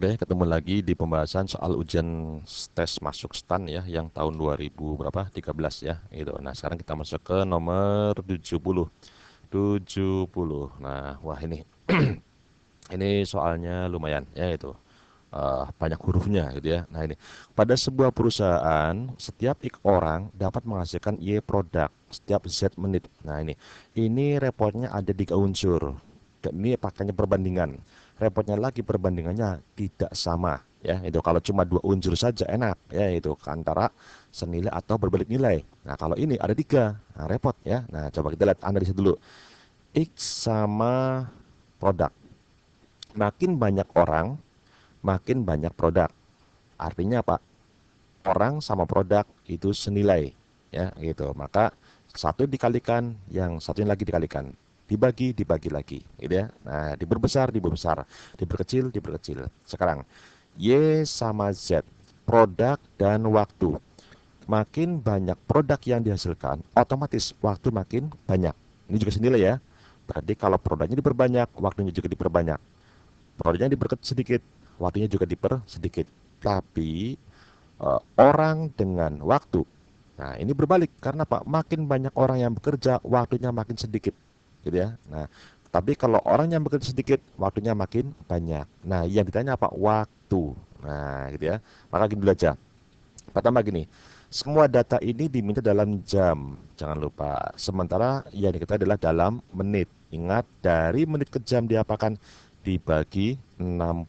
Oke, ketemu lagi di pembahasan soal ujian tes masuk STAN ya, yang tahun 2000 berapa? 13 ya, gitu. Nah, sekarang kita masuk ke nomor 70. 70. Nah, wah ini ini soalnya lumayan ya itu. Banyak hurufnya gitu ya. Nah, ini. Pada sebuah perusahaan, setiap X orang dapat menghasilkan Y produk setiap Z menit. Nah, ini. Ini repotnya ada 3 unsur. Dan ini pakainya perbandingan. Repotnya lagi perbandingannya tidak sama ya. Itu kalau cuma 2 unsur saja enak ya, itu antara senilai atau berbalik nilai. Nah, kalau ini ada 3. Nah, repot ya. Nah, coba kita lihat analisis dulu. X sama produk. Makin banyak orang, makin banyak produk. Artinya apa? Orang sama produk itu senilai, ya gitu. Maka satu dikalikan, yang satunya lagi dikalikan, dibagi lagi, gitu ya. Nah, diperbesar, diperkecil, diperkecil. Sekarang Y sama Z, produk dan waktu. Makin banyak produk yang dihasilkan, otomatis waktu makin banyak. Ini juga senilai ya. Berarti kalau produknya diperbanyak, waktunya juga diperbanyak. Produknya diperkecil sedikit, waktunya juga dipersedikit. Tapi orang dengan waktu. Nah, ini berbalik karena Pak, makin banyak orang yang bekerja, waktunya makin sedikit, gitu ya. Nah, tapi kalau orang yang bekerja sedikit, waktunya makin banyak. Nah, yang ditanya apa? Waktu. Nah, gitu ya. Maka gini dulu aja. Pertama gini, semua data ini diminta dalam jam, jangan lupa. Sementara yang diketahui adalah dalam menit. Ingat, dari menit ke jam diapakan? Dibagi 60.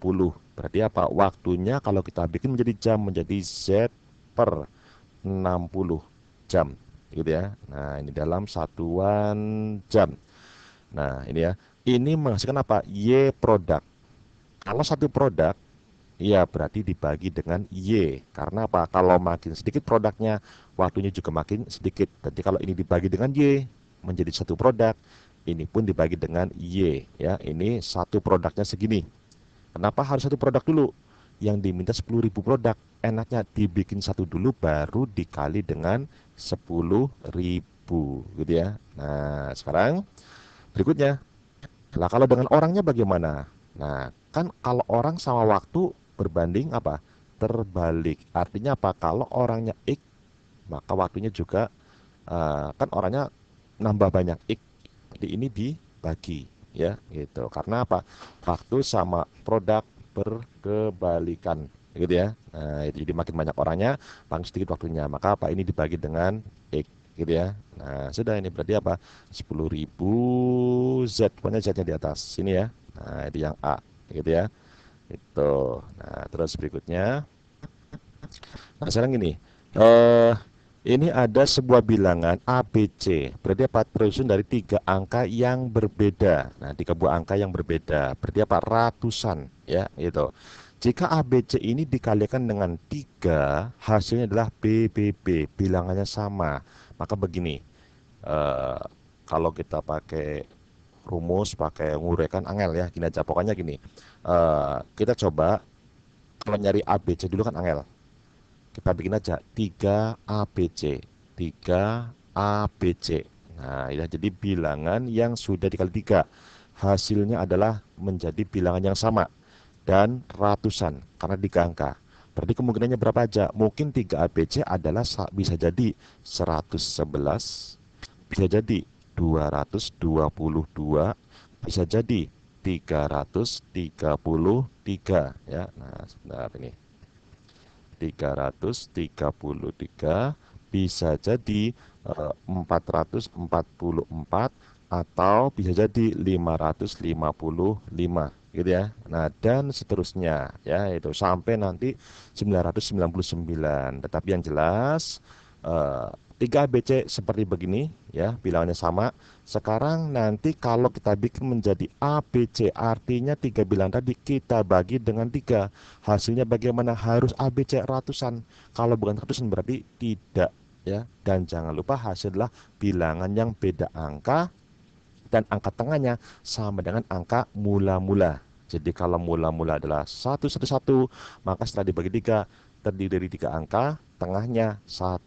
Berarti apa? Waktunya kalau kita bikin menjadi jam, menjadi Z per 60 jam. Gitu ya. Nah, ini dalam satuan jam. Nah, ini ya. Ini menghasilkan apa? Y produk. Kalau satu produk, iya, berarti dibagi dengan Y. Karena apa? Kalau makin sedikit produknya, waktunya juga makin sedikit. Jadi kalau ini dibagi dengan Y, menjadi satu produk, ini pun dibagi dengan Y. Ya, ini satu produknya segini. Kenapa harus satu produk dulu? Yang diminta 10.000 produk. Enaknya dibikin satu dulu, baru dikali dengan 10.000. Gitu ya. Nah, sekarang berikutnya. Lah kalau dengan orangnya bagaimana? Nah, kan kalau orang sama waktu berbanding apa? Terbalik. Artinya apa? Kalau orangnya X, maka waktunya juga kan orangnya nambah banyak X. Jadi ini dibagi ya gitu. Karena apa? Waktu sama produk berkebalikan gitu ya. Nah, jadi makin banyak orangnya, paling sedikit waktunya. Maka apa? Ini dibagi dengan X gitu ya. Nah, sudah ini berarti apa? 10.000 Z, pokoknya Z-nya di atas sini ya. Nah, itu yang A gitu ya. Itu. Nah, terus berikutnya. Nah, sekarang gini. Eh ini ada sebuah bilangan ABC. Berarti apa? Tersusun dari 3 angka yang berbeda. Nah, 3 buah angka yang berbeda. Berarti apa? Ratusan ya, gitu. Jika ABC ini dikalikan dengan 3, hasilnya adalah BBB, bilangannya sama. Maka begini, eh, kalau kita pakai rumus, pakai ngurekan angel ya, gini aja. Pokoknya gini, kita coba kalau nyari ABC dulu kan angel. Kita bikin aja 3ABC. 3ABC. Nah, ya, jadi bilangan yang sudah dikali 3. Hasilnya adalah menjadi bilangan yang sama dan ratusan karena 3 angka. Berarti kemungkinannya berapa aja? Mungkin 3ABC adalah bisa jadi 111, bisa jadi 222, bisa jadi 333 ya. Nah, sebentar ini. 333 bisa jadi 444 atau bisa jadi 555 gitu ya. Nah, dan seterusnya ya, itu sampai nanti 999. Tetapi yang jelas 3ABC seperti begini ya, bilangannya sama. Sekarang nanti kalau kita bikin menjadi ABC, artinya 3 bilangan tadi kita bagi dengan 3. Hasilnya bagaimana? Harus ABC ratusan. Kalau bukan ratusan berarti tidak ya. Dan jangan lupa hasil adalah bilangan yang beda angka dan angka tengahnya sama dengan angka mula-mula. Jadi kalau mula-mula adalah 111, maka setelah dibagi 3 terdiri dari 3 angka, tengahnya 1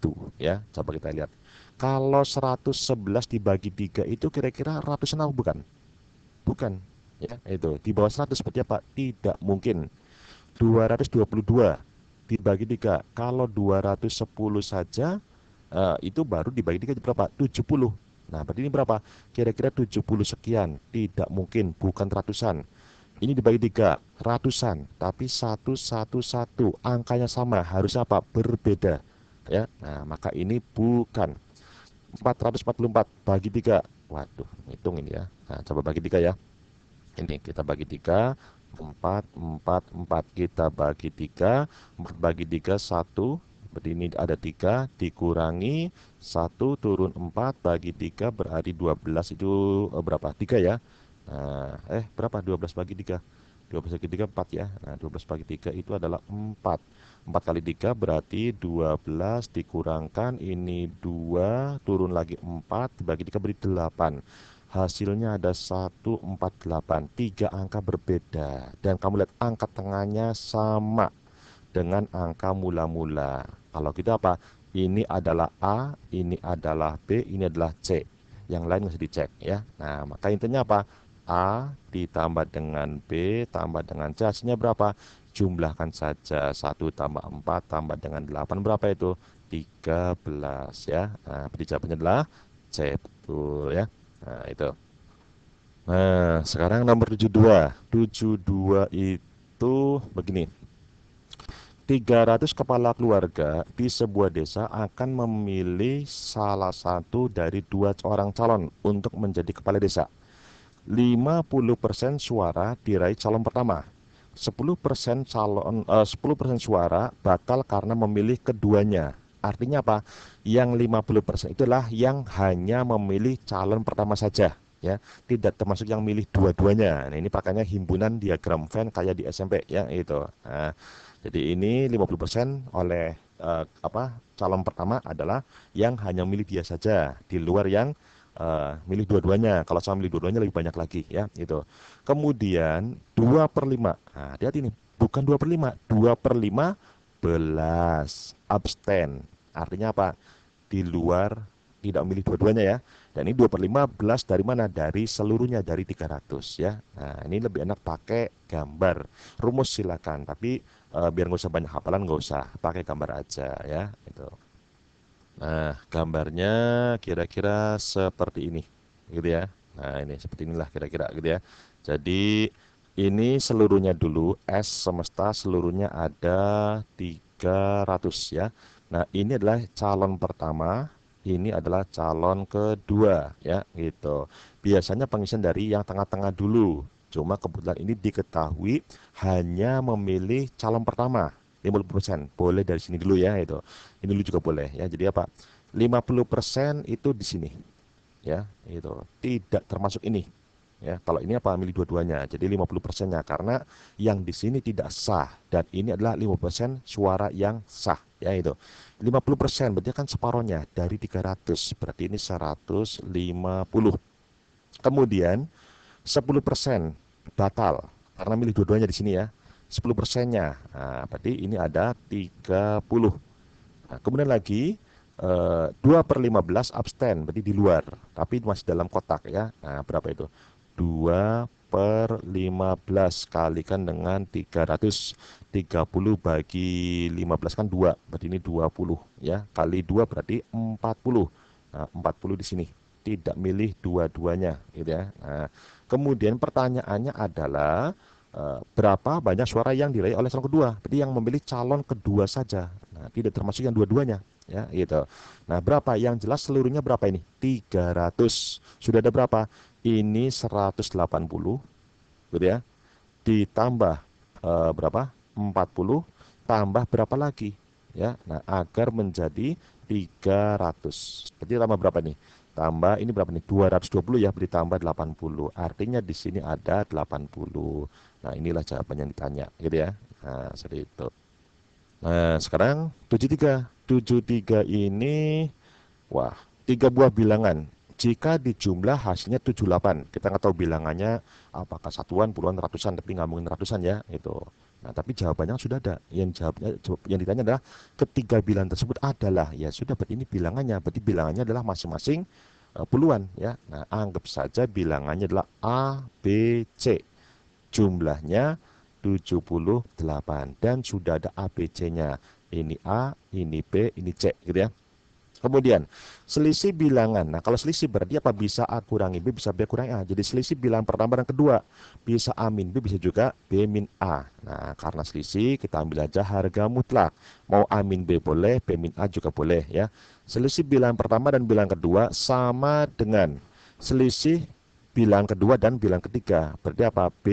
ya. Coba kita lihat. Kalau 111 dibagi 3 itu kira-kira ratusan apa bukan? Bukan. Ya, itu. Di bawah 100 seperti apa? Tidak mungkin. 222 dibagi 3. Kalau 210 saja, itu baru dibagi 3 berapa? 70. Nah, berarti ini berapa? Kira-kira 70 sekian. Tidak mungkin, bukan ratusan. Ini dibagi 3, ratusan. Tapi 111. Angkanya sama, harus apa? Berbeda. Ya, nah maka ini bukan. 444 bagi 3. Waduh, hitung ini ya. Nah, coba bagi 3 ya. Ini kita bagi 3, 4, 4, 4. Kita bagi 3, 4 bagi 3, 1. Berarti ini ada 3, dikurangi 1 turun 4 bagi 3 berarti 12 itu berapa? 3 ya. Nah, berapa? 12 bagi 3. 12 bagi 3, 4 ya. Nah, 12 bagi 3 itu adalah 4. 4 kali 3 berarti 12 dikurangkan ini 2 turun lagi 4 dibagi 3 beri 8. Hasilnya ada 148. 3 angka berbeda. Dan kamu lihat angka tengahnya sama dengan angka mula-mula. Kalau kita apa? Ini adalah A, ini adalah B, ini adalah C. Yang lain masih dicek ya. Nah, maka intinya apa? A ditambah dengan B tambah dengan C, hasilnya berapa? Jumlahkan saja. 1 tambah 4 tambah dengan 8 berapa itu? 13 ya. Nah, berarti jawabannya adalah C. Betul ya. Nah, itu. Nah, sekarang nomor 72. 72 itu begini. 300 kepala keluarga di sebuah desa akan memilih salah satu dari 2 orang calon untuk menjadi kepala desa. 50% suara diraih calon pertama. 10% suara bakal karena memilih keduanya. Artinya apa? Yang 50% itulah yang hanya memilih calon pertama saja, ya. Tidak termasuk yang milih dua-duanya. Nah, ini pakainya himpunan diagram Venn kayak di SMP ya, itu. Nah, jadi ini 50% oleh calon pertama adalah yang hanya milih dia saja, di luar yang milih dua-duanya. Kalau saya milih dua-duanya lebih banyak lagi ya, itu. Kemudian 2/5. Nah, hati-hati nih, bukan 2/5, 2/5 belas abstain. Artinya apa? Di luar, tidak memilih dua-duanya ya. Dan ini 2/5 belas dari mana? Dari seluruhnya, dari 300 ya. Nah, ini lebih enak pakai gambar. Rumus silakan, tapi biar nggak usah banyak hafalan, nggak usah, pakai gambar aja ya. Itu. Nah, gambarnya kira-kira seperti ini, gitu ya. Nah, ini seperti inilah kira-kira, gitu ya. Jadi ini seluruhnya dulu, S semesta seluruhnya ada 300 ya. Nah, ini adalah calon pertama, ini adalah calon kedua ya, gitu. Biasanya pengisian dari yang tengah-tengah dulu. Cuma kebetulan ini diketahui hanya memilih calon pertama 50%. Boleh dari sini dulu ya, itu. Ini dulu juga boleh ya. Jadi apa? 50% itu di sini ya, itu. Tidak termasuk ini. Ya, kalau ini apa? Milih dua-duanya. Jadi 50%-nya karena yang di sini tidak sah dan ini adalah 50% suara yang sah ya, itu. 50% berarti kan separohnya dari 300. Berarti ini 150. Kemudian 10% batal karena milih dua-duanya di sini ya. 10%-nya. Nah, berarti ini ada 30. Nah, kemudian lagi 2/15 abstain, berarti di luar, tapi masih dalam kotak ya. Nah, berapa itu? 2/15 kalikan dengan 300. 30 bagi 15 kan 2, berarti ini 20 ya. Kali 2 berarti 40. Nah, 40 di sini. Tidak milih dua-duanya gitu ya. Nah, kemudian pertanyaannya adalah berapa banyak suara yang diraih oleh calon kedua? Berarti yang memilih calon kedua saja. Nah, tidak termasuk yang dua-duanya ya, gitu. Nah, berapa? Yang jelas seluruhnya berapa ini? 300. Sudah ada berapa? Ini 180 gitu ya. Ditambah berapa? 40 tambah berapa lagi? Ya. Nah, agar menjadi 300. Berarti tambah berapa nih? Tambah ini berapa nih? 220 ya, beri tambah 80. Artinya di sini ada 80. Nah, inilah jawaban yang ditanya gitu ya. Nah, seperti itu. Nah, sekarang 73. 73 ini, wah, 3 buah bilangan. Jika dijumlah hasilnya 78. Kita nggak tahu bilangannya apakah satuan, puluhan, ratusan, tapi nggak mungkin ratusan ya, itu. Nah, tapi jawabannya sudah ada. Yang ditanya adalah ketiga bilangan tersebut adalah, ya sudah, berarti ini bilangannya. Berarti bilangannya adalah masing-masing puluhan ya. Nah, anggap saja bilangannya adalah A, B, C. Jumlahnya 78. Dan sudah ada ABC-nya. Ini A, ini B, ini C, gitu ya. Kemudian, selisih bilangan. Nah, kalau selisih berarti apa? Bisa A kurangi B, bisa B kurangi A. Jadi selisih bilangan pertama dan kedua. Bisa A min B, bisa juga B min A. Nah, karena selisih, kita ambil aja harga mutlak. Mau A min B boleh, B min A juga boleh ya. Selisih bilangan pertama dan bilangan kedua sama dengan selisih bilangan kedua dan bilangan ketiga. Berarti apa? B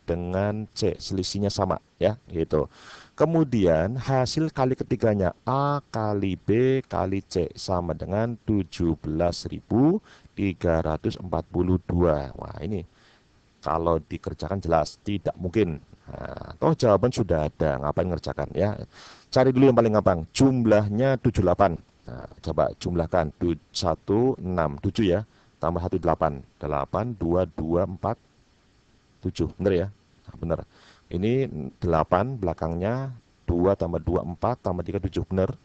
dengan C. Selisihnya sama ya, gitu. Kemudian hasil kali ketiganya A kali B kali C sama dengan 17.342. Wah, ini kalau dikerjakan jelas tidak mungkin. Nah, toh jawaban sudah ada, ngapain ngerjakan ya. Cari dulu yang paling gampang. Jumlahnya 78. Nah, coba jumlahkan 167 ya. Tambah 1 8. 8 2 2 4 7. Bener ya? Nah, bener. Ini 8 belakangnya 2 tambah 2 4 tambah 3 7 bener.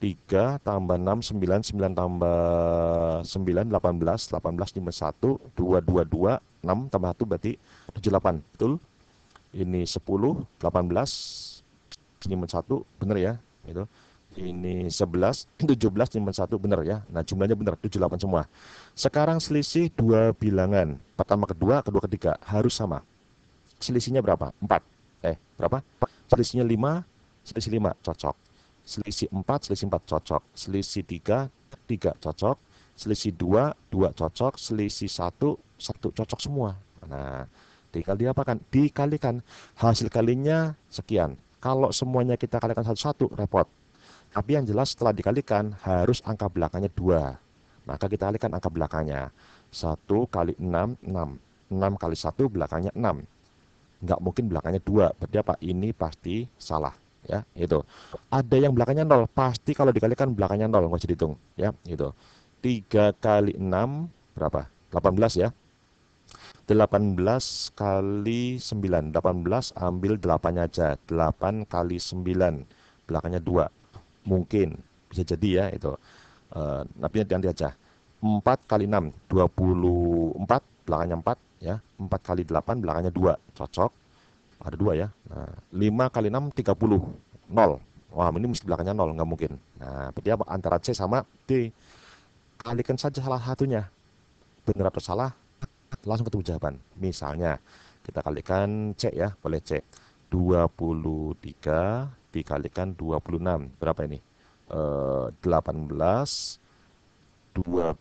3 tambah 6 9 9 tambah 9 18 18 tambah 1 2 2 2 6 tambah 1 berarti 78. Betul? Ini 10 18 ini 1 bener ya? Itu. Ini 11 17 ini 1 bener ya. Nah, jumlahnya bener 78 semua. Sekarang selisih dua bilangan. Pertama kedua, kedua ketiga harus sama. Selisihnya berapa? 4. Berapa? Selisihnya 5, selisih 5 cocok. Selisih 4, selisih 4 cocok. Selisih 3, 3 cocok. Selisih 2, 2 cocok. Selisih 1, 1 cocok semua. Nah, tinggal diapakan? Dikalikan. Hasil kalinya sekian. Kalau semuanya kita kalikan satu-satu, repot. Tapi yang jelas setelah dikalikan, harus angka belakangnya 2. Maka kita kalikan angka belakangnya. 1 kali 6, 6. 6 kali 1 belakangnya 6. Nggak mungkin belakangnya 2. Berarti apa? Ini pasti salah ya, itu. Ada yang belakangnya 0, pasti kalau dikalikan belakangnya 0, nggak usah dihitung ya, itu. 3 kali 6 berapa? 18 ya. 18 kali 9, 18 ambil 8 aja. 8 kali 9 belakangnya 2. Mungkin bisa jadi ya, itu. Tapi nanti aja. 4 kali 6 24 belakangnya 4 ya. 4 kali 8 belakangnya 2 cocok. Ada 2 ya. Nah, 5 kali 6 30 0. Wah, ini mesti belakangnya 0, nggak mungkin. Nah, berarti apa? Antara C sama D. Kalikan saja salah satunya. Benar atau salah, langsung ketemu jawaban. Misalnya, kita kalikan C ya, boleh C. 23 dikalikan 26. Berapa ini? 18 12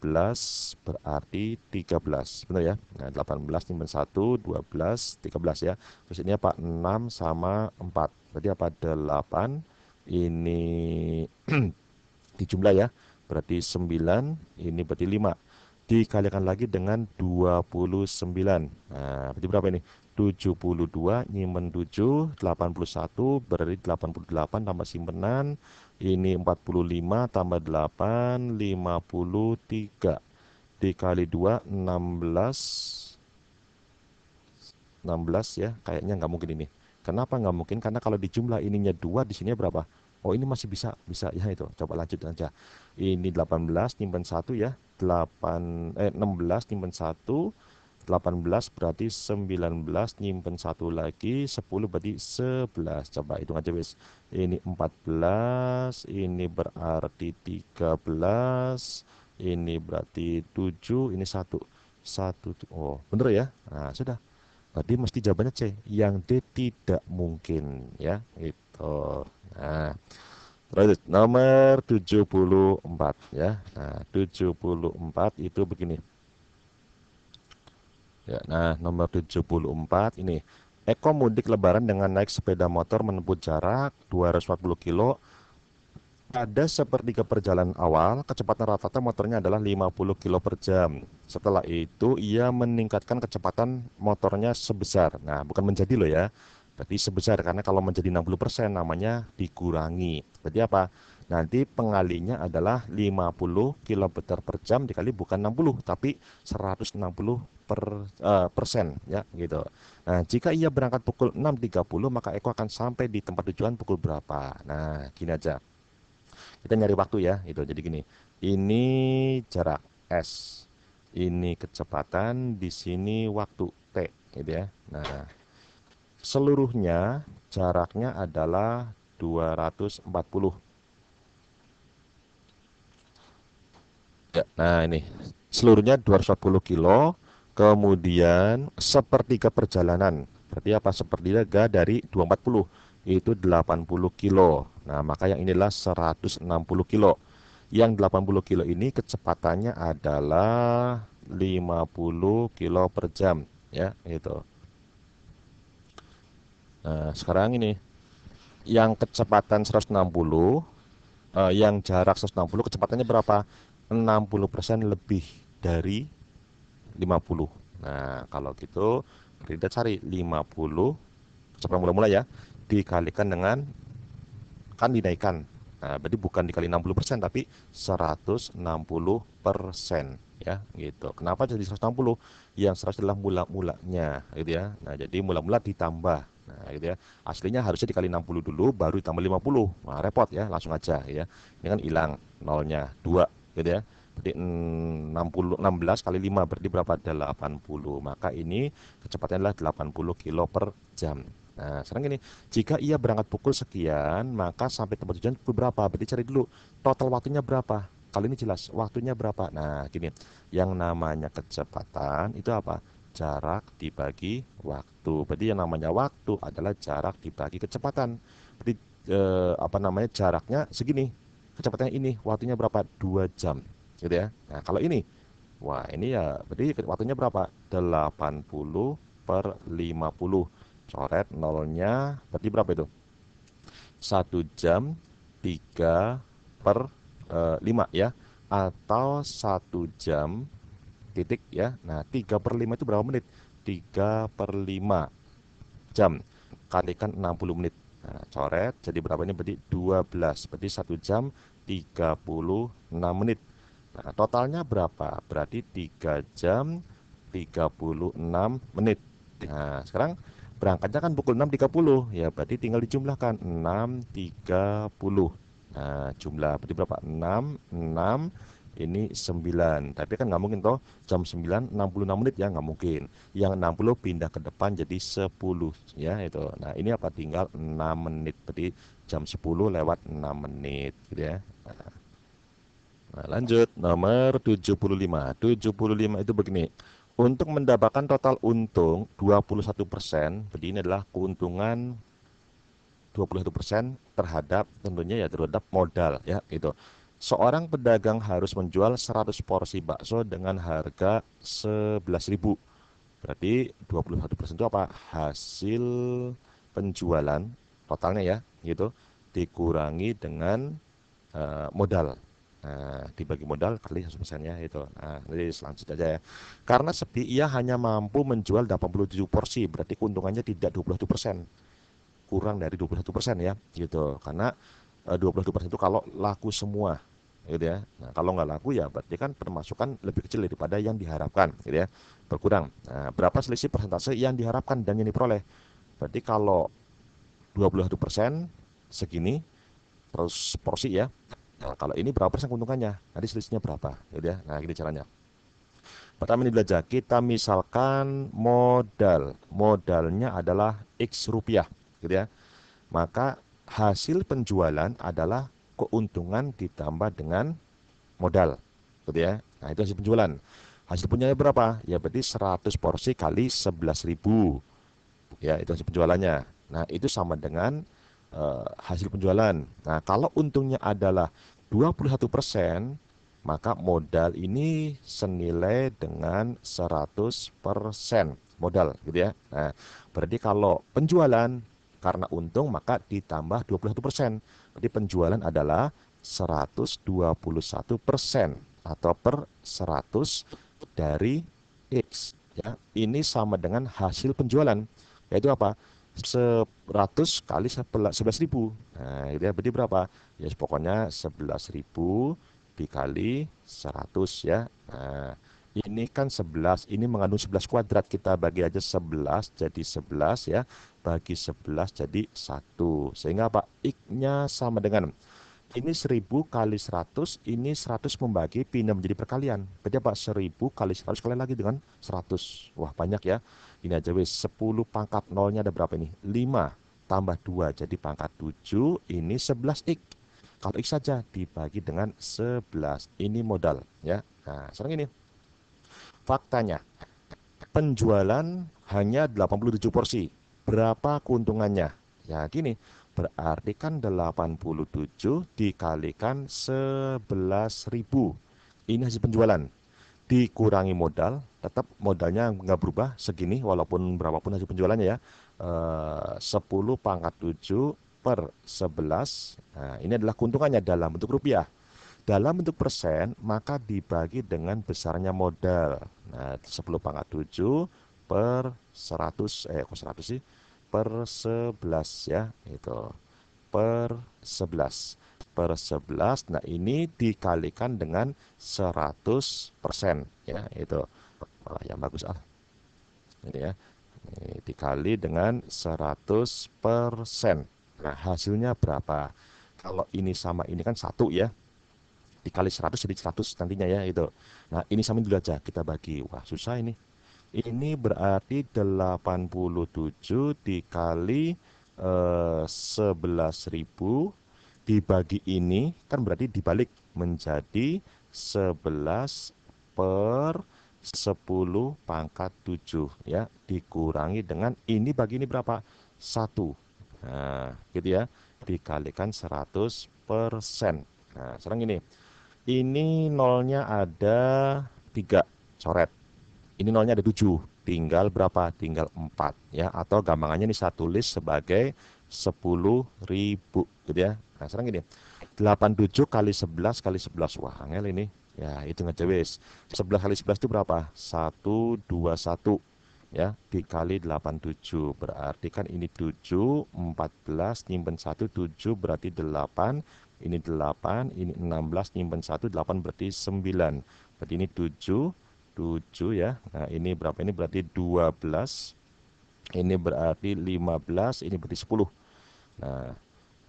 berarti 13. Benar ya? Nah, 18 timbang 1, 12, 13 ya. Terus ini apa? 6 sama 4. Berarti apa? 8. Ini dijumlah ya. Berarti 9. Ini berarti 5. Dikalikan lagi dengan 29. Nah, berarti berapa ini? 72 nyimpen 7, 81 berarti 88 tambah simpenan. Ini 45 tambah 8, 53. Dikali 2, 16. 16 ya, kayaknya nggak mungkin ini. Kenapa nggak mungkin? Karena kalau dijumlah ininya 2, di sini berapa? Oh, ini masih bisa, bisa ya itu. Coba lanjut aja. Ini 18 nyimpen 1 ya. 16 nyimpen 1. 18 berarti 19 nyimpen 1 lagi, 10 berarti 11. Coba hitung aja wis. Ini 14, ini berarti 13, ini berarti 7, ini 1. 1. Oh, bener ya? Nah, sudah. Berarti mesti jawabannya C. Yang D tidak mungkin ya. Itu. Nah, terus nomor 74 ya. Nah, 74 itu begini. Ya, nah, nomor 74 ini. Eko mudik lebaran dengan naik sepeda motor menempuh jarak 240 kilo. Pada sepertiga perjalanan awal, kecepatan rata-rata motornya adalah 50 kilo per jam. Setelah itu, ia meningkatkan kecepatan motornya sebesar. Nah, bukan menjadi loh ya. Berarti sebesar, karena kalau menjadi 60% namanya dikurangi. Berarti apa? Nanti pengalinya adalah 50 km per jam dikali bukan 60, tapi 160 persen ya gitu. Nah, jika ia berangkat pukul 6.30, maka Eko akan sampai di tempat tujuan pukul berapa? Nah, gini aja. Kita nyari waktu ya, itu. Jadi gini, ini jarak S, ini kecepatan, di sini waktu T, gitu ya. Nah, seluruhnya jaraknya adalah 240. Ya, nah ini seluruhnya 240 kilo, kemudian sepertiga perjalanan. Berarti apa? Sepertiga dari 240 itu 80 kilo. Nah, maka yang inilah 160 kilo. Yang 80 kilo ini kecepatannya adalah 50 kilo per jam, ya, gitu. Nah, sekarang ini yang kecepatan 160, yang jarak 160 kecepatannya berapa? 60% lebih dari 50. Nah, kalau gitu kita cari 50 kecepatan mula-mula ya, dikalikan dengan, kan dinaikkan. Nah, berarti bukan dikali 60%, tapi 160%, ya, gitu. Kenapa jadi 160? Yang 100 adalah mula-mulanya, gitu ya. Nah, jadi mula-mula ditambah. Nah, gitu ya. Aslinya harusnya dikali 60 dulu, baru ditambah 50. Nah, repot ya, langsung aja, ya. Ini kan hilang nolnya, 2, gitu ya. Berarti 60, 16 kali 5 berarti berapa? 80. Maka ini kecepatannya adalah 80 kilo per jam. Nah, sekarang gini, jika ia berangkat pukul sekian, maka sampai tempat tujuan pukul berapa? Berarti cari dulu total waktunya berapa. Kali ini jelas waktunya berapa. Nah, gini, yang namanya kecepatan itu apa? Jarak dibagi waktu. Berarti yang namanya waktu adalah jarak dibagi kecepatan. Berarti apa namanya, jaraknya segini, kecepatannya ini, waktunya berapa? 2 jam, gitu ya. Nah, kalau ini, wah, ini ya berarti waktunya berapa? 80 per 50. Coret nolnya, berarti berapa itu? 1 jam 3 per 5 ya. Atau 1 jam titik ya. Nah, 3 per 5 itu berapa menit? 3 per 5 jam. Kalikan 60 menit. Nah, coret, jadi berapa ini? Berarti 12. Berarti 1 jam 36 menit. Nah, totalnya berapa? Berarti 3 jam 36 menit. Nah, sekarang berangkatnya kan pukul 6.30. Ya, berarti tinggal dijumlahkan 6.30. Nah, jumlah berarti berapa? 6, 6, ini 9. Tapi kan nggak mungkin toh jam 9 66 menit ya, nggak mungkin. Yang 60 pindah ke depan jadi 10 ya itu. Nah, ini apa? Tinggal 6 menit. Berarti jam 10 lewat 6 menit gitu ya. Nah, lanjut nomor 75. 75 itu begini. Untuk mendapatkan total untung 21%, jadi ini adalah keuntungan 21% terhadap, tentunya ya, terhadap modal ya gitu. Seorang pedagang harus menjual 100 porsi bakso dengan harga 11.000. Berarti 21% itu apa? Hasil penjualan totalnya ya, gitu. Dikurangi dengan modal. Nah, dibagi modal kali 100% ya itu. Nah, jadi selanjutnya aja ya. Karena sepi, ia hanya mampu menjual 87 porsi, berarti keuntungannya tidak 21%. Kurang dari 21% ya, gitu. Karena 21% itu kalau laku semua, gitu ya. Nah, kalau nggak laku ya berarti kan permasukan lebih kecil daripada yang diharapkan, gitu ya. Berkurang. Nah, berapa selisih persentase yang diharapkan dan yang diperoleh? Berarti kalau 21% segini, terus porsi ya. Nah, kalau ini berapa persen keuntungannya? Nanti selisihnya berapa? Gitu ya. Nah, gini caranya. Pertama ini belajar, kita misalkan modalnya adalah X rupiah, gitu ya. Maka hasil penjualan adalah keuntungan ditambah dengan modal, gitu ya. Nah, itu hasil penjualan. Hasil punyanya berapa? Ya berarti 100 porsi kali 11.000. Ya, itu hasil penjualannya. Nah, itu sama dengan hasil penjualan. Nah, kalau untungnya adalah 21%, maka modal ini senilai dengan 100% modal, gitu ya. Nah, berarti kalau penjualan karena untung maka ditambah 21%. Berarti penjualan adalah 121% atau per 100 dari X, ya. Ini sama dengan hasil penjualan, yaitu apa? 100 kali 11.000. Nah, itu ya, berarti berapa? Ya, pokoknya 11.000 dikali 100 ya. Nah, ini kan 11, ini mengandung 11 kuadrat, kita bagi aja 11 jadi 11 ya. Bagi 11 jadi 1. Sehingga apa? X-nya sama dengan Ini 1000 kali 100, ini 100 membagi pindah menjadi perkalian. Berarti apa? 1000 kali 100 kali lagi dengan 100. Wah, banyak ya. Ini aja wis 10 pangkat nolnya ada berapa ini? 5 tambah 2 jadi pangkat 7, ini 11x. Kalau x saja dibagi dengan 11. Ini modal ya. Nah, sekarang ini faktanya. Penjualan hanya 87 porsi. Berapa keuntungannya? Ya gini, berarti kan 87 dikalikan 11.000. Ini hasil penjualan. Dikurangi modal, tetap modalnya nggak berubah segini walaupun berapapun hasil penjualannya ya. 10 pangkat 7 per 11. Nah, ini adalah keuntungannya dalam bentuk rupiah. Dalam bentuk persen, maka dibagi dengan besarnya modal. Nah, 10 pangkat 7 per 100, kok 100 sih? Per 11 ya, itu. Per 11. Per 11, nah ini dikalikan dengan 100%, ya, itu. Yang bagus, ini ya. Ini dikali dengan 100%. Nah, hasilnya berapa? Kalau ini sama ini kan 1 ya, dikali 100 jadi 100 nantinya ya itu. Nah, ini samain dulu aja kita bagi. Wah, susah ini. Ini berarti 87 dikali 11.000 dibagi ini kan berarti dibalik menjadi 11 per 10 pangkat 7 ya, dikurangi dengan ini bagi ini berapa? 1. Nah, gitu ya. Dikalikan 100%. Nah, sekarang ini nolnya ada 3 coret. Ini nolnya ada 7. Tinggal berapa? Tinggal 4 ya. Atau gampangannya ini saya tulis sebagai 10.000 gitu ya. Nah, sekarang 87 kali 11 kali 11. Wah, angel ini. Ya, itu ngejewis. 11 kali 11 itu berapa? 121 ya, dikali 87. Berarti kan ini 7, 14 nyimpen 1 7 berarti 8. Ini 8, ini 16 nyimpen 1 8 berarti 9. Berarti ini 7 ya. Nah, ini berapa? Ini berarti 12. Ini berarti 15, ini berarti 10. Nah,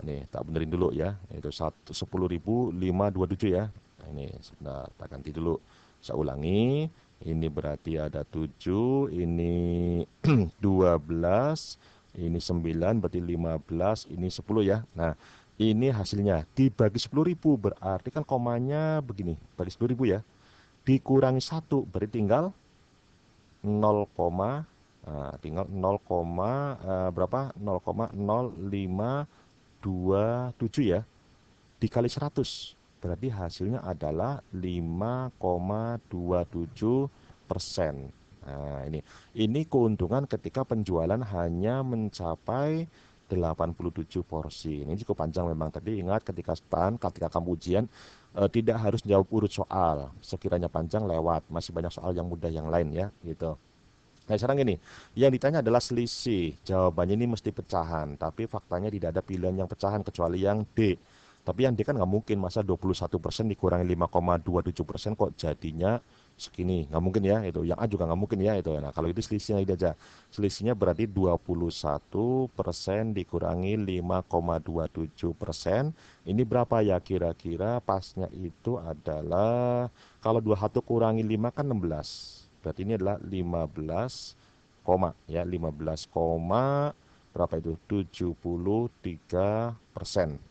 ini tak benerin dulu ya. Itu 10.527 ya. Nah, ini sebentar tak ganti dulu. Saya ulangi. Ini berarti ada 7, ini 12, ini 9, berarti 15, ini 10 ya. Nah, ini hasilnya dibagi 10.000 berarti kan komanya begini, bagi 10.000 ya. Dikurangi 1 berarti tinggal 0, tinggal 0, berapa? 0,0527 ya. Dikali 100 berarti hasilnya adalah 5,27%. Nah, ini keuntungan ketika penjualan hanya mencapai 87 porsi. Ini cukup panjang memang. Tadi ingat ketika kamu ujian tidak harus jawab urut soal. Sekiranya panjang lewat, masih banyak soal yang mudah yang lain ya, gitu. Nah, sekarang yang ditanya adalah selisih. Jawabannya ini mesti pecahan, tapi faktanya tidak ada pilihan yang pecahan kecuali yang D. Tapi yang D kan nggak mungkin, masa 21% dikurangi 5,27% kok jadinya segini. Nggak mungkin ya itu. Yang A juga nggak mungkin ya itu. Nah, kalau itu selisihnya ini aja. Selisihnya berarti 21% dikurangi 5,27%. Ini berapa ya kira-kira? Pasnya itu adalah, kalau 21 kurangi 5 kan 16. Berarti ini adalah 15 koma ya, 15 koma berapa itu? 73%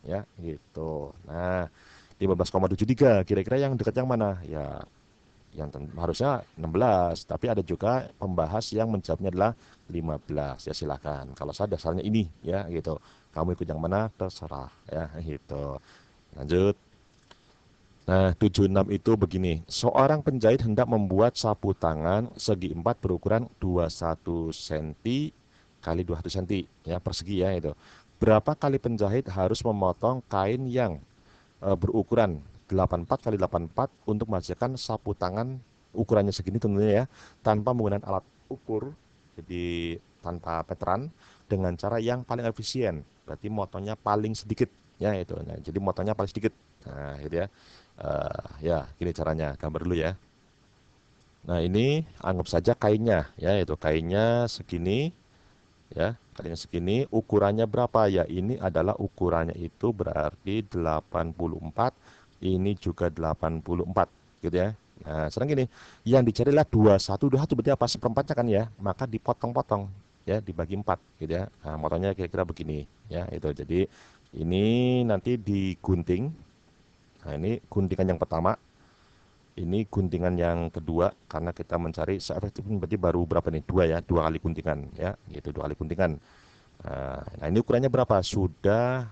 ya gitu. Nah, 15,73 kira-kira yang dekat yang mana? Ya yang harusnya 16, tapi ada juga pembahas yang menjawabnya adalah 15. Ya silakan. Kalau saya dasarnya ini ya gitu. Kamu ikut yang mana terserah ya gitu. Lanjut. Nah, 76 itu begini. Seorang penjahit hendak membuat sapu tangan segi 4 berukuran 21 cm kali 200 cm ya, persegi ya itu. Berapa kali penjahit harus memotong kain yang berukuran 84 kali 84 untuk menghasilkan sapu tangan ukurannya segini tentunya ya, tanpa menggunakan alat ukur, jadi tanpa meteran, dengan cara yang paling efisien. Berarti motongnya paling sedikit ya itu. Nah, jadi motongnya paling sedikit. Nah, gitu ya. Ya, gini caranya. Gambar dulu ya. Nah, ini anggap saja kainnya ya, itu kainnya segini. ya, kalinya segini, ukurannya berapa? Ya, ini adalah ukurannya itu berarti 84, ini juga 84, gitu ya. Nah, sekarang gini, yang dicari adalah 21 berarti apa? Seperempatnya kan ya, maka dipotong-potong, ya, dibagi 4, gitu ya. Nah, motongnya kira-kira begini, ya, itu. Jadi, ini nanti digunting. Nah, ini guntingan yang pertama, ini guntingan yang kedua, karena kita mencari seefektif berarti baru berapa nih? Dua ya, dua kali guntingan, ya, gitu, dua kali guntingan. Nah, ini ukurannya berapa? Sudah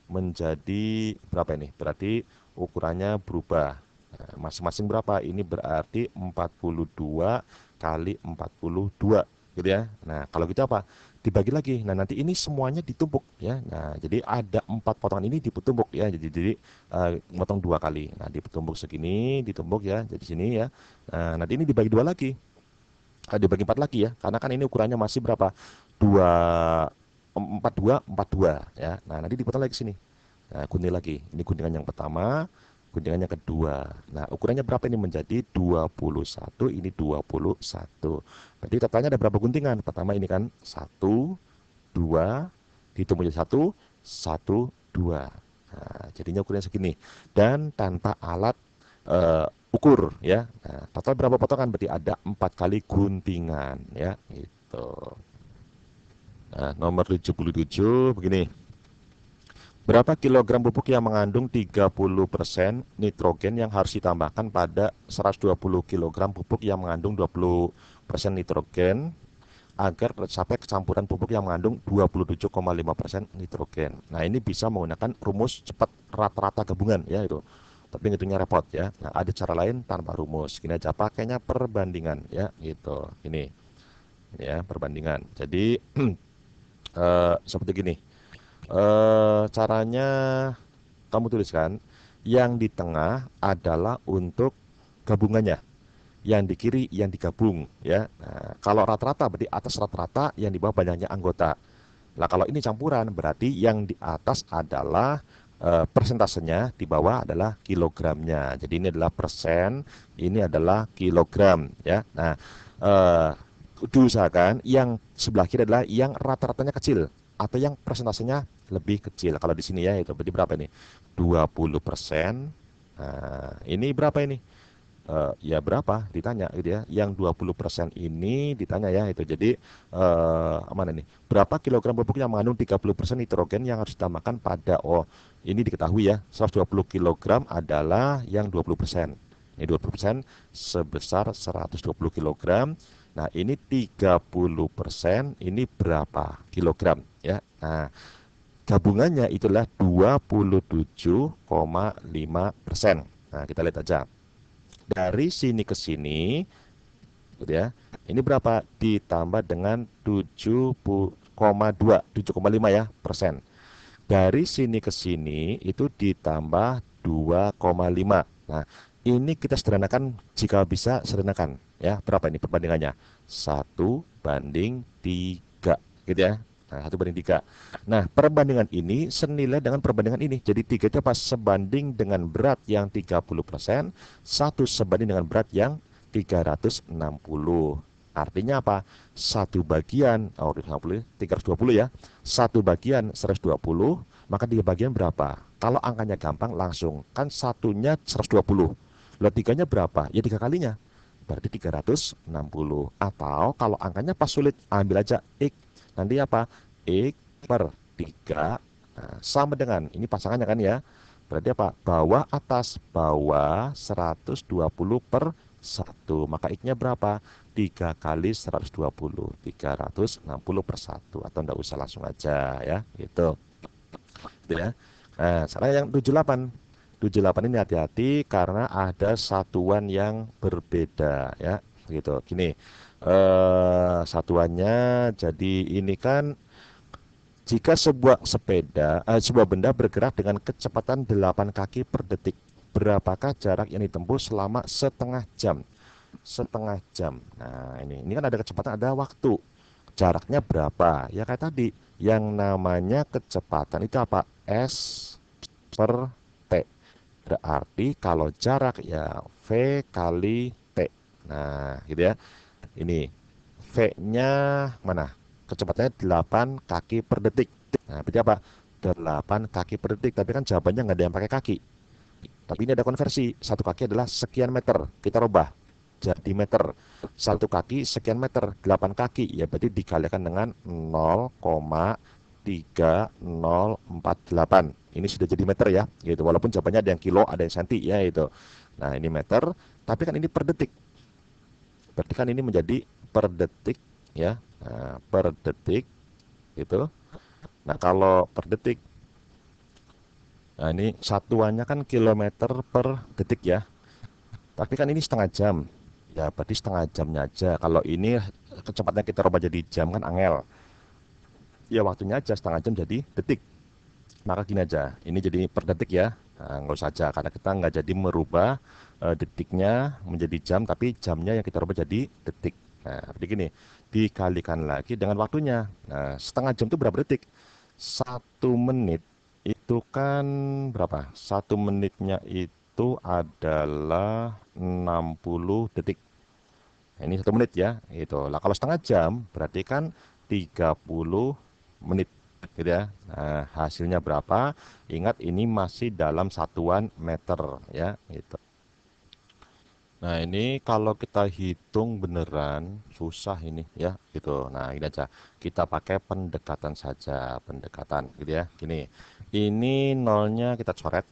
menjadi berapa ini? Berarti ukurannya berubah. Nah, masing-masing berapa? Ini berarti 42 kali 42, gitu ya. Nah, kalau gitu apa? Dibagi lagi. Nah, nanti ini semuanya ditumpuk ya. Nah, jadi ada 4 potongan ini ditumpuk ya. Jadi motong dua kali. Nah, ditumpuk segini, ditumpuk ya. Jadi sini ya. Nah, nanti ini dibagi dua lagi. Dibagi 4 lagi ya, karena kan ini ukurannya masih berapa? 2 42 ya. Nah, nanti dipotong lagi sini. Nah, gunting lagi. Ini guntingan yang pertama, guntingan yang kedua. Nah, ukurannya berapa ini? Menjadi 21, ini 21. Berarti totalnya ada berapa guntingan? Pertama ini kan 1, 2, dihitung menjadi 1, 1, 2. Nah, jadinya ukurannya segini. Dan tanpa alat ukur ya. Nah, total berapa potongan? Berarti ada 4 kali guntingan ya, gitu. Nah, nomor 77 begini. Berapa kilogram pupuk yang mengandung 30% nitrogen yang harus ditambahkan pada 120 kilogram pupuk yang mengandung 20% nitrogen agar sampai kecampuran pupuk yang mengandung 27,5% nitrogen. Nah, ini bisa menggunakan rumus cepat rata-rata gabungan ya itu. Tapi ngitungnya repot ya. Nah, ada cara lain tanpa rumus. Gini aja, pakainya perbandingan ya gitu. Ini ya perbandingan. Jadi seperti gini. Caranya kamu tuliskan yang di tengah adalah untuk gabungannya, yang di kiri yang digabung ya. Nah, kalau rata-rata berarti atas rata-rata, yang di bawah banyaknya anggota. Nah, kalau ini campuran berarti yang di atas adalah persentasenya, di bawah adalah kilogramnya. Jadi ini adalah persen, ini adalah kilogram ya. Nah, eh, diusahakan yang sebelah kiri adalah yang rata-ratanya kecil atau yang persentasenya lebih kecil. Kalau di sini ya itu berarti berapa ini? 20%. Nah, ini berapa ini? Ya berapa ditanya gitu ya. Yang 20% ini ditanya ya itu. Jadi mana nih? Berapa kilogram pupuk yang mengandung 30% nitrogen yang harus ditambahkan pada, oh ini diketahui ya, 120 kilogram adalah yang 20%. Ini 20% sebesar 120 kilogram. Nah, ini 30% ini berapa kilogram ya. Nah, gabungannya itulah 27,5%. Nah, kita lihat aja. Dari sini ke sini, gitu ya. Ini berapa? Ditambah dengan 7,2, 7,5 ya persen. Dari sini ke sini itu ditambah 2,5. Nah, ini kita sederhanakan, jika bisa sederhanakan ya. Berapa ini perbandingannya? 1:3, gitu ya. Nah, 1:3. Nah, perbandingan ini senilai dengan perbandingan ini. Jadi 3 itu pas sebanding dengan berat yang 30%, 1 sebanding dengan berat yang 360. Artinya apa? Satu bagian, 320 ya. Satu bagian 120, maka 3 bagian berapa? Kalau angkanya gampang langsung, kan satunya 120. Lalu tiganya berapa? Ya 3 kalinya. Berarti 360. Atau kalau angkanya pas sulit, ambil aja X. Nanti apa? X per 3 sama dengan, ini pasangannya kan ya. Berarti apa? Bawah atas, bawah 120 per 1. Maka X-nya berapa? 3 kali 120, 360 per 1. Atau enggak usah, langsung aja ya, gitu. Gitu ya. Nah, sekarang yang 78. 78 ini hati-hati karena ada satuan yang berbeda ya, gitu. Gini, satuannya jadi ini kan, jika sebuah benda bergerak dengan kecepatan 8 kaki per detik, berapakah jarak yang ditempuh selama setengah jam? Setengah jam. Nah, ini kan ada kecepatan, ada waktu. Jaraknya berapa? Ya kayak tadi, yang namanya kecepatan itu apa? S per T. Berarti kalau jarak ya V kali T. Nah, gitu ya. Ini V-nya mana? Kecepatannya 8 kaki per detik. Nah, berarti apa? 8 kaki per detik. Tapi kan jawabannya nggak ada yang pakai kaki. Tapi ini ada konversi. Satu kaki adalah sekian meter. Kita rubah jadi meter. Satu kaki sekian meter. 8 kaki. Ya berarti dikalikan dengan 0,3048. Ini sudah jadi meter ya. Gitu. Walaupun jawabannya ada yang kilo, ada yang senti ya itu. Nah ini meter. Tapi kan ini per detik. Berarti kan ini menjadi per detik ya. Nah, per detik gitu. Nah kalau per detik, nah ini satuannya kan kilometer per detik ya. Tapi kan ini setengah jam. Ya berarti setengah jamnya aja. Kalau ini kecepatan kita rubah jadi jam kan angel. Ya waktunya aja setengah jam jadi detik. Maka gini aja. Ini jadi per detik ya. Nah, nggak usah aja karena kita nggak jadi merubah detiknya menjadi jam, tapi jamnya yang kita rubah jadi detik. Nah, jadi gini, dikalikan lagi dengan waktunya. Nah, setengah jam itu berapa detik? 1 menit itu kan berapa? 1 menitnya itu adalah 60 detik. Nah, ini 1 menit ya, gitu. Lah kalau setengah jam berarti kan 30 menit, gitu ya. Nah, hasilnya berapa? Ingat ini masih dalam satuan meter ya, gitu. Nah, ini kalau kita hitung beneran susah ini ya, gitu. Nah, ini aja. Kita pakai pendekatan saja, pendekatan, gitu ya. Gini. Ini nolnya kita coret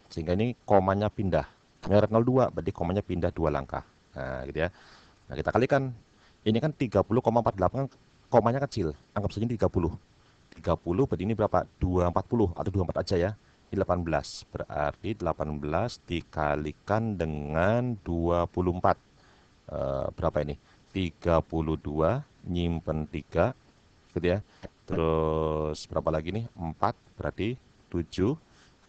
sehingga ini komanya pindah. Merek 02 berarti komanya pindah 2 langkah. Nah, gitu ya. Nah, kita kalikan. Ini kan 30,48 kan komanya kecil. Anggap saja ini 30. 30 berarti ini berapa? 240 atau 24 aja ya. Ini 18. Berarti 18 dikalikan dengan 24. Berapa ini? 32 nyimpen 3 gitu ya. Terus berapa lagi nih? 4 berarti 7.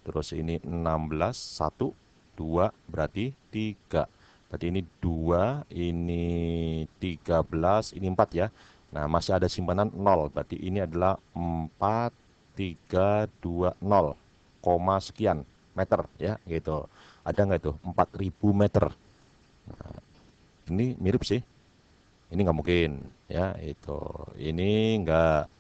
Terus ini 16 1 2 berarti 3. Berarti ini 2, ini 13, ini 4 ya. Nah, masih ada simpanan 0. Berarti ini adalah 4320, koma sekian meter ya gitu. Ada nggak itu? 4000 meter. Ini mirip sih. Ini nggak mungkin ya itu. Ini nggak,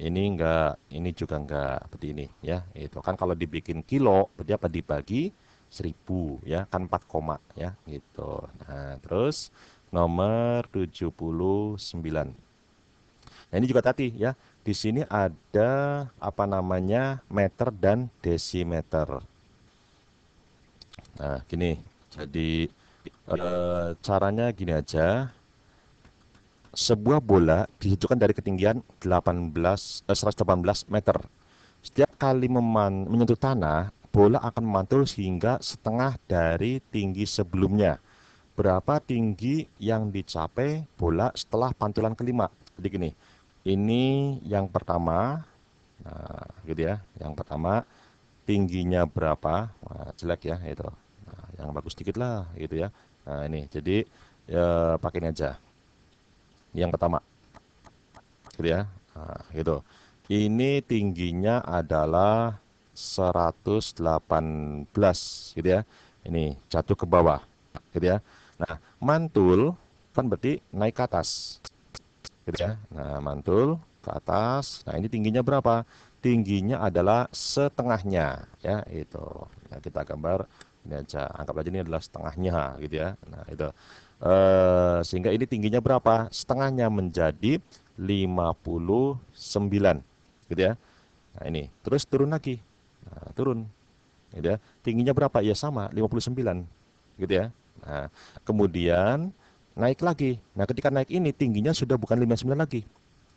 ini enggak, ini juga enggak seperti ini ya. Itu kan kalau dibikin kilo, berarti apa dibagi 1000 ya, kan 4 koma ya gitu. Nah, terus nomor 79. Nah, ini juga tadi ya. Di sini ada apa namanya? Meter dan desimeter. Nah, gini. Jadi caranya gini aja. Sebuah bola dihitungkan dari ketinggian 118 meter. Setiap kali menyentuh tanah, bola akan memantul hingga setengah dari tinggi sebelumnya. Berapa tinggi yang dicapai bola setelah pantulan kelima? Jadi gini, ini yang pertama, nah, gitu ya. Yang pertama, tingginya berapa? Nah, jelek ya itu. Nah, yang bagus dikit lah, gitu ya. Nah, ini, jadi ya pakai ini aja. Yang pertama, gitu ya. Nah, gitu. Ini tingginya adalah 118 gitu ya. Ini jatuh ke bawah gitu ya. Nah, mantul kan berarti naik ke atas gitu ya. Nah, mantul ke atas. Nah, ini tingginya berapa? Tingginya adalah setengahnya ya itu. Nah, kita gambar ini aja. Anggap aja ini adalah setengahnya gitu ya. Nah, itu. Sehingga ini tingginya berapa? Setengahnya menjadi 59 gitu ya. Nah, ini terus turun lagi. Nah, turun gitu ya. Tingginya berapa? Ya sama, 59 gitu ya. Nah, kemudian naik lagi. Nah, ketika naik ini tingginya sudah bukan 59 lagi.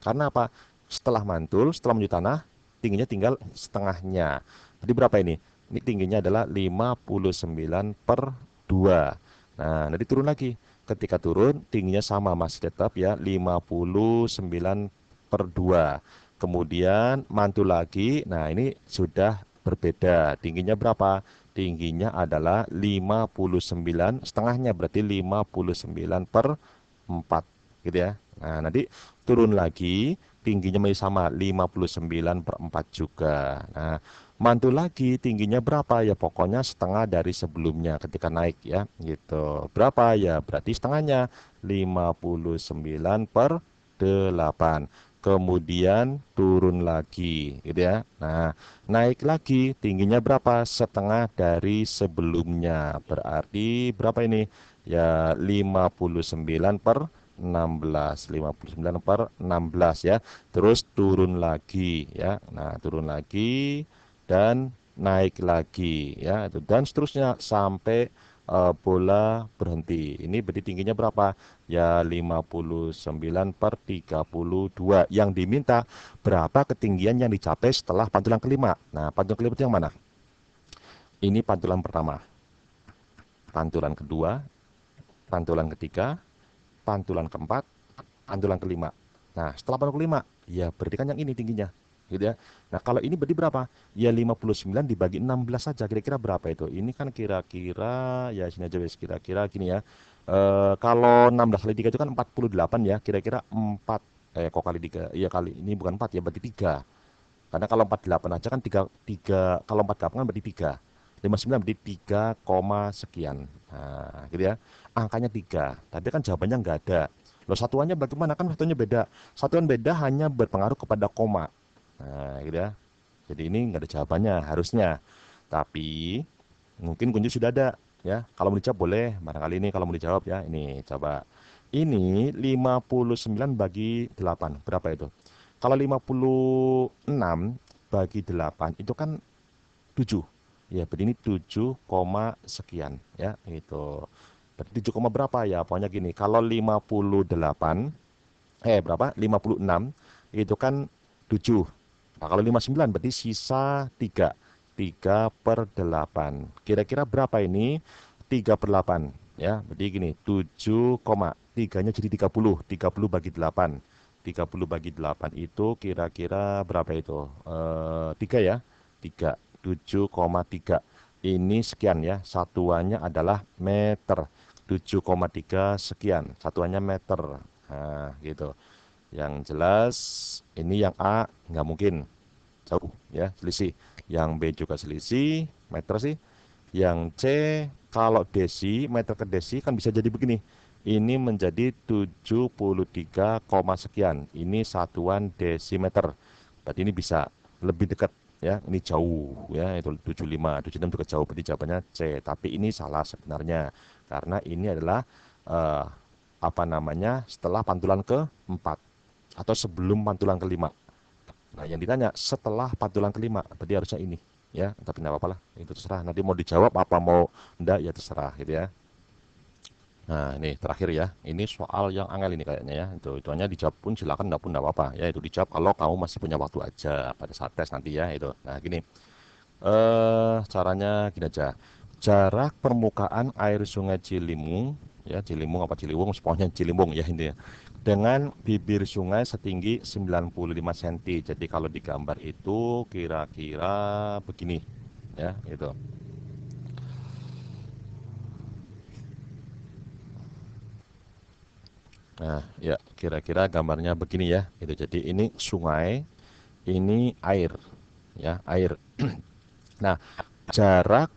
Karena apa? Setelah mantul, setelah menuju tanah, tingginya tinggal setengahnya. Jadi berapa ini? Ini tingginya adalah 59/2. Nah, nanti turun lagi. Ketika turun, tingginya sama masih tetap ya 59/2. Kemudian mantul lagi. Nah, ini sudah berbeda. Tingginya berapa? Tingginya adalah 59, setengahnya berarti 59/4 gitu ya. Nah, nanti turun lagi, tingginya masih sama 59/4 juga. Nah, mantul lagi tingginya berapa ya? Pokoknya setengah dari sebelumnya ketika naik ya, gitu. Berapa ya? Berarti setengahnya 59/4. 8. Kemudian turun lagi, gitu ya. Nah, naik lagi, tingginya berapa? Setengah dari sebelumnya. Berarti berapa ini? Ya, 59 per 16. 59 per 16 ya. Terus turun lagi ya. Nah, turun lagi dan naik lagi ya. Dan seterusnya sampai bola berhenti. Ini berarti tingginya berapa? Ya 59 per 32. Yang diminta berapa ketinggian yang dicapai setelah pantulan kelima. Nah, pantulan kelima itu yang mana? Ini pantulan pertama, pantulan kedua, pantulan ketiga, pantulan keempat, pantulan kelima. Nah, setelah pantulan kelima, ya berarti kan yang ini tingginya. Gitu ya. Nah, kalau ini berarti berapa? Ya 59 dibagi 16 saja. Kira-kira berapa itu? Ini kan kira-kira, ya sini aja wes, kira-kira gini ya. Kalau 16 kali 3 itu kan 48 ya. Kira-kira 4, kok kali 3? Iya kali, ini bukan 4 ya, berarti 3. Karena kalau 48 aja kan 3, kalau 48 kan berarti 3. 59 berarti 3, sekian. Nah, gitu ya. Angkanya 3. Tapi kan jawabannya nggak ada. Loh, satuannya bagaimana? Kan satuannya beda. Satuan beda hanya berpengaruh kepada koma. Nah, gitu ya. Jadi ini nggak ada jawabannya harusnya. Tapi mungkin kunci sudah ada ya. Kalau mau dijawab boleh. Barangkali ini kalau mau dijawab ya. Ini coba. Ini 59 bagi 8. Berapa itu? Kalau 56 bagi 8 itu kan 7. Ya, berarti ini 7, sekian ya. Itu. Berarti 7, berapa ya? Pokoknya gini, kalau 58 berapa? 56 itu kan 7. Nah, kalau 59 berarti sisa 3. 3 per 8. Kira-kira berapa ini? 3 per 8. Ya, berarti gini, 7, 3-nya jadi 30. 30 bagi 8. 30 bagi 8 itu kira-kira berapa itu? 3 ya? 3. 7,3. Ini sekian ya. Satuannya adalah meter. 7,3 sekian. Satuannya meter. Nah, gitu. Yang jelas ini yang A nggak mungkin, jauh ya, selisih. Yang B juga selisih, meter sih. Yang C kalau desi, meter ke desi kan bisa jadi begini. Ini menjadi 73, sekian. Ini satuan desimeter. Berarti ini bisa lebih dekat ya. Ini jauh ya, itu 75, 76 juga jauh. Berarti jawabannya C. Tapi ini salah sebenarnya. Karena ini adalah eh, apa namanya? Setelah pantulan keempat atau sebelum pantulan kelima. Nah, yang ditanya setelah pantulan kelima, berarti harusnya ini, ya. Tapi nggak apa-apa lah, itu terserah. Nanti mau dijawab apa mau enggak ya terserah, gitu ya. Nah, ini terakhir ya. Ini soal yang angel ini kayaknya ya. Itu hanya dijawab pun silakan, enggak pun enggak apa-apa. Ya, itu dijawab kalau kamu masih punya waktu aja pada saat tes nanti ya itu. Nah, gini. Caranya gini aja. Jarak permukaan air Sungai Ciliwung, ya Ciliwung apa Ciliwung, pokoknya Ciliwung ya ini ya, dengan bibir sungai setinggi 95 cm. Jadi kalau digambar itu kira-kira begini, ya itu. Nah, ya kira-kira gambarnya begini ya. Itu jadi ini sungai, ini air, ya air. Nah, jarak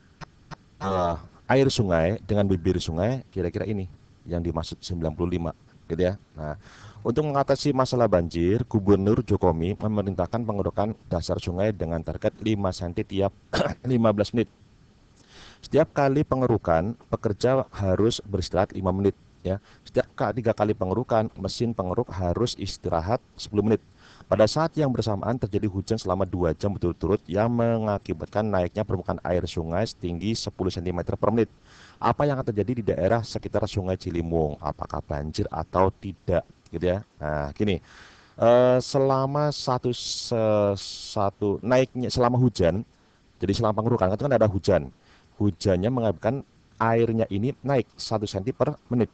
eh, air sungai dengan bibir sungai kira-kira ini yang dimaksud 95 gitu ya. Nah, untuk mengatasi masalah banjir, Gubernur Jokowi memerintahkan pengerukan dasar sungai dengan target 5 cm tiap 15 menit. Setiap kali pengerukan, pekerja harus beristirahat 5 menit ya. Setiap 3 kali pengerukan, mesin pengeruk harus istirahat 10 menit. Pada saat yang bersamaan terjadi hujan selama 2 jam berturut-turut yang mengakibatkan naiknya permukaan air sungai setinggi 10 cm per menit. Apa yang akan terjadi di daerah sekitar Sungai Ciliwung? Apakah banjir atau tidak? Gitu ya. Nah, gini. Selama satu naiknya selama hujan, jadi selama pengerukan itu kan ada hujan. Hujannya mengakibatkan airnya ini naik 1 cm per menit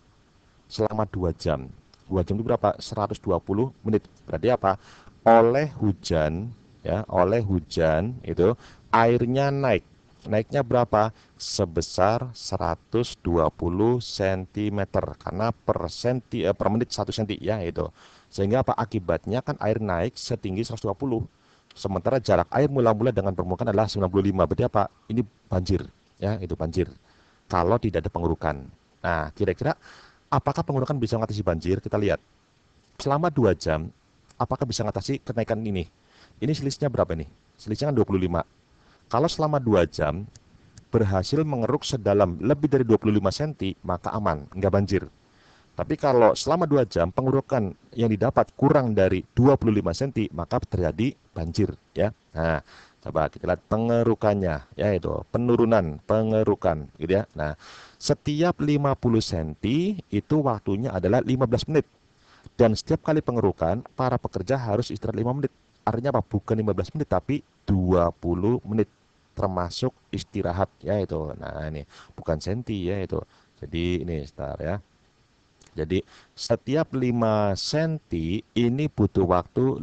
selama 2 jam. 2 jam itu berapa? 120 menit. Berarti apa? Oleh hujan, ya, oleh hujan itu airnya naik. Naiknya berapa? Sebesar 120 cm karena per menit 1 cm ya itu. Sehingga apa akibatnya kan air naik setinggi 120. Sementara jarak air mula-mula dengan permukaan adalah 95. Berarti apa? Ini banjir, ya, itu banjir. Kalau tidak ada pengurukan. Nah, kira-kira apakah pengurukan bisa mengatasi banjir? Kita lihat. selama 2 jam, apakah bisa mengatasi kenaikan ini? Ini selisihnya berapa nih? Selisihnya kan 25. Kalau selama 2 jam berhasil mengeruk sedalam lebih dari 25 cm, maka aman, nggak banjir. Tapi kalau selama 2 jam pengurukan yang didapat kurang dari 25 cm, maka terjadi banjir ya. Nah, coba kita lihat pengerukannya, ya itu penurunan, pengerukan gitu ya. Nah, setiap 50 cm itu waktunya adalah 15 menit. Dan setiap kali pengerukan, para pekerja harus istirahat 5 menit. Artinya apa? Bukan 15 menit, tapi 20 menit. Termasuk istirahat, ya itu. Nah, ini bukan senti, ya itu. Jadi, ini, sebentar ya. Jadi, setiap 5 senti ini butuh waktu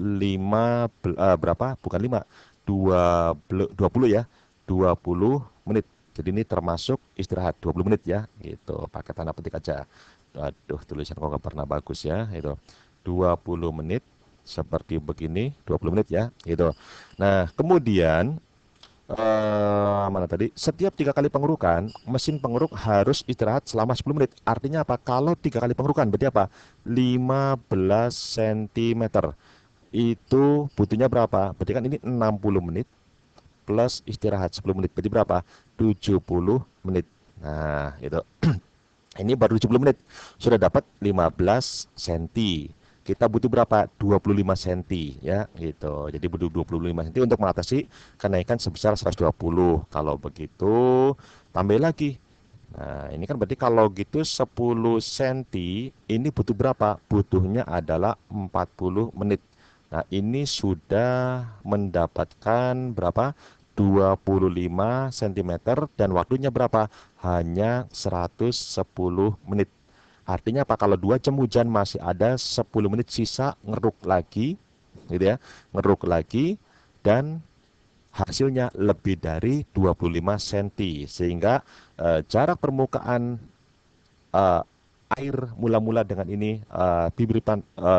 berapa? Bukan 5, 20 ya. 20 menit. Jadi ini termasuk istirahat 20 menit ya, gitu. Pakai tanda petik aja. Aduh, tulisan kok nggak pernah bagus ya, itu. 20 menit seperti begini, 20 menit ya, gitu. Nah, kemudian mana tadi? Setiap 3 kali pengurukan, mesin pengeruk harus istirahat selama 10 menit. Artinya apa? Kalau 3 kali pengurukan, berarti apa? 15 cm. Itu butuhnya berapa? Berarti kan ini 60 menit plus istirahat 10 menit. Berarti berapa? 70 menit. Nah, itu. Ini baru 70 menit. Sudah dapat 15 cm. Kita butuh berapa? 25 cm ya, gitu. Jadi butuh 25 cm untuk mengatasi kenaikan sebesar 120. Kalau begitu, tambah lagi. Nah, ini kan berarti kalau gitu 10 cm ini butuh berapa? Butuhnya adalah 40 menit. Nah, ini sudah mendapatkan berapa? 25 cm dan waktunya berapa? Hanya 110 menit. Artinya apa? Kalau 2 jam hujan masih ada 10 menit sisa ngeruk lagi, gitu ya. Ngeruk lagi dan hasilnya lebih dari 25 cm sehingga jarak permukaan eh, air mula-mula dengan ini bibir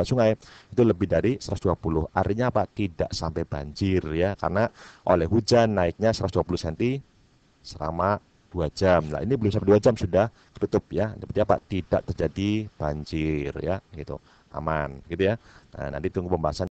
sungai itu lebih dari 120. Artinya apa? Tidak sampai banjir ya karena oleh hujan naiknya 120 cm selama 2 jam. Nah, ini belum sampai 2 jam sudah tutup ya. Seperti apa? Tidak terjadi banjir ya gitu. Aman gitu ya. Nah, nanti tunggu pembahasan